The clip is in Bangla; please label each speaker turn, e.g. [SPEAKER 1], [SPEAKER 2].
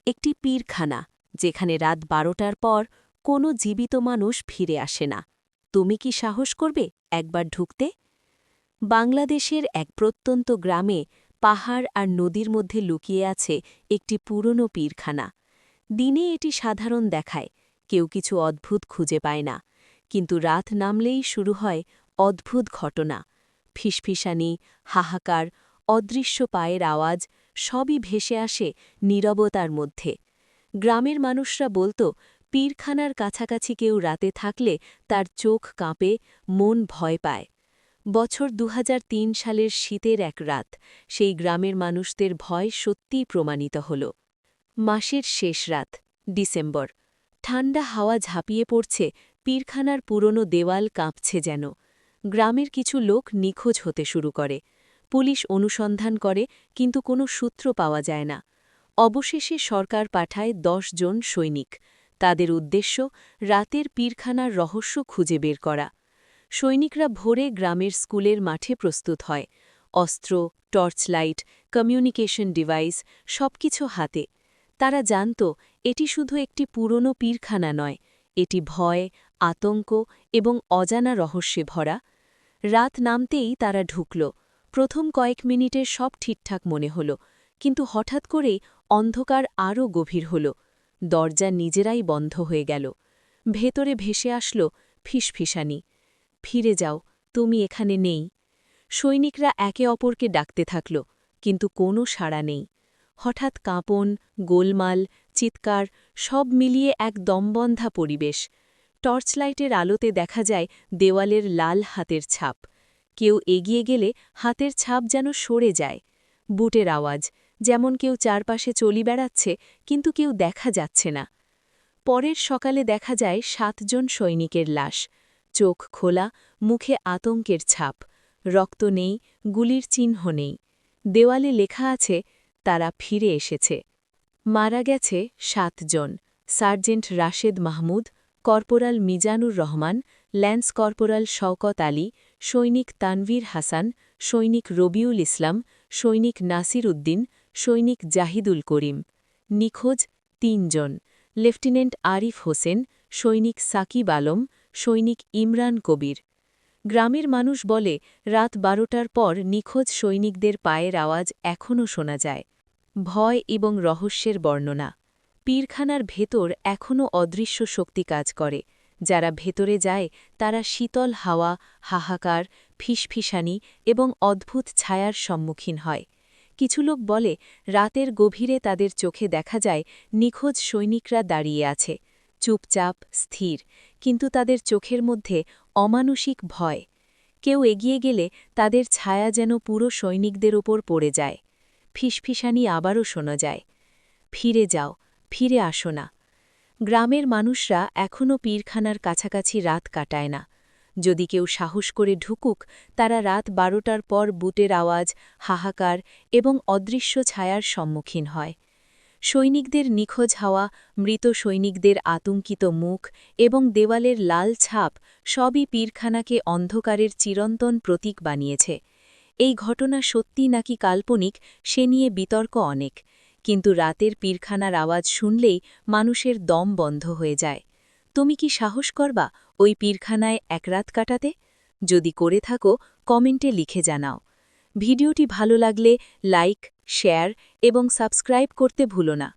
[SPEAKER 1] একটি পীরখানা যেখানে রাত 12টার পর কোনো জীবিত মানুষ ফিরে আসে না। তুমি কি সাহস করবে একবার ঢুকতে? বাংলাদেশের এক প্রত্যন্ত গ্রামে পাহাড় আর নদীর মধ্যে লুকিয়ে আছে একটি পুরনো পীরখানা। দিনে এটি সাধারণ দেখায়, কেউ কিছু অদ্ভুত খুঁজে পায় না, কিন্তু রাত নামলেই শুরু হয় অদ্ভুত ঘটনা। ফিসফিসানি, হাহাকার, অদৃশ্য পায়ের আওয়াজ সবই ভেসে আসে নীরবতার মধ্যে। গ্রামের মানুষরা বলতো, পীরখানার কাছাকাছি কেউ রাতে থাকলে তার চোখ কাঁপে, মন ভয় পায়। বছর ২০০৩ সালের শীতের এক রাত সেই গ্রামের মানুষদের ভয় সত্যিই প্রমাণিত হল। মাসের শেষ রাত, ডিসেম্বর। ঠান্ডা হাওয়া ঝাঁপিয়ে পড়ছে, পীরখানার পুরনো দেওয়াল কাঁপছে যেন। গ্রামের কিছু লোক নিখোঁজ হতে শুরু করে। পুলিশ অনুসন্ধান করে, কিন্তু কোনো সূত্র পাওয়া যায় না। অবশেষে সরকার পাঠায় ১০ জন সৈনিক। তাদের উদ্দেশ্য রাতের পীরখানার রহস্য খুঁজে বের করা। সৈনিকরা ভোরে গ্রামের স্কুলের মাঠে প্রস্তুত হয়, অস্ত্র, টর্চ লাইট, কমিউনিকেশন ডিভাইস সবকিছু হাতে। তারা জানত এটি শুধু একটি পুরনো পীরখানা নয়, এটি ভয়, আতঙ্ক এবং অজানা রহস্যে ভরা। রাত নামতেই তারা ঢুকল। প্রথম কয়েক মিনিটে সব ঠিকঠাক মনে হল, কিন্তু হঠাৎ করেই অন্ধকার আরও গভীর হল। দরজা নিজেরাই বন্ধ হয়ে গেল। ভেতরে ভেসে আসল ফিসফিসানি, ফিরে যাও, তুমি এখানে নেই। সৈনিকরা একে অপরকে ডাকতে থাকল, কিন্তু কোনো সাড়া নেই। হঠাৎ কাঁপন, গোলমাল, চিৎকার সব মিলিয়ে এক দমবন্ধা পরিবেশ। টর্চলাইটের আলোতে দেখা যায় দেওয়ালের লাল হাতের ছাপ। কেউ এগিয়ে গেলে হাতের ছাপ যেন সরে যায়। বুটের আওয়াজ, যেমন কেউ চারপাশে চলি বেড়াচ্ছে, কিন্তু কেউ দেখা যাচ্ছে না। পরের সকালে দেখা যায় ৭ জন সৈনিকের লাশ, চোখ খোলা, মুখে আতঙ্কের ছাপ, রক্ত নেই, গুলির চিহ্ন নেই। দেওয়ালে লেখা আছে, তারা ফিরে এসেছে। মারা গেছে ৭ জন: sergeant Rashed Mahmud, corporal Mizanur Rahman, lance corporal Shawkat Ali, সৈনিক তানভীর হাসান, সৈনিক রবিউল ইসলাম, সৈনিক নাসির উদ্দিন, সৈনিক জাহিদুল করিম। নিখোঁজ ৩ জন: লেফটেন্যান্ট আরিফ হোসেন, সৈনিক সাকিব আলম, সৈনিক ইমরান কবির। গ্রামের মানুষ বলে, রাত ১২টার পর নিখোঁজ সৈনিকদের পায়ের আওয়াজ এখনও শোনা যায়। ভয় এবং রহস্যের বর্ণনা। পীরখানার ভেতর এখনও অদৃশ্য শক্তি কাজ করে। যারা ভেতরে যায় তারা শীতল হাওয়া, হাহাকার, ফিসফিসানি এবং অদ্ভুত ছায়ার সম্মুখীন হয়। কিছু লোক বলে, রাতের গভীরে তাদের চোখে দেখা যায় নিখোঁজ সৈনিকরা দাঁড়িয়ে আছে, চুপচাপ, স্থির, কিন্তু তাদের চোখের মধ্যে অমানুষিক ভয়। কেউ এগিয়ে গেলে তাদের ছায়া যেন পুরো সৈনিকদের ওপর পড়ে যায়। ফিসফিসানি আবারও শোনা যায়, ফিরে যাও, ফিরে আসো না। গ্রামের মানুষরা এখনও পীরখানার কাছাকাছি রাত কাটায় না। যদি কেউ সাহস করে ঢুকুক, তারা রাত ১২টার পর বুটের আওয়াজ, হাহাকার এবং অদৃশ্য ছায়ার সম্মুখীন হয়। সৈনিকদের নিখোঁজ হওয়া, মৃত সৈনিকদের আতঙ্কিত মুখ এবং দেওয়ালের লাল ছাপ সবই পীরখানাকে অন্ধকারের চিরন্তন প্রতীক বানিয়েছে। এই ঘটনা সত্যি নাকি কাল্পনিক সে নিয়ে বিতর্ক অনেক, কিন্তু রাতের পীরখানার আওয়াজ শুনলেই মানুষের দম বন্ধ হয়ে যায়। তুমি কি সাহস করবা ওই পীরখানায় এক রাত কাটাতে? যদি করে থাকো, কমেন্টে লিখে জানাও। ভিডিওটি ভালো লাগলে লাইক, শেয়ার এবং সাবস্ক্রাইব করতে ভুলো না।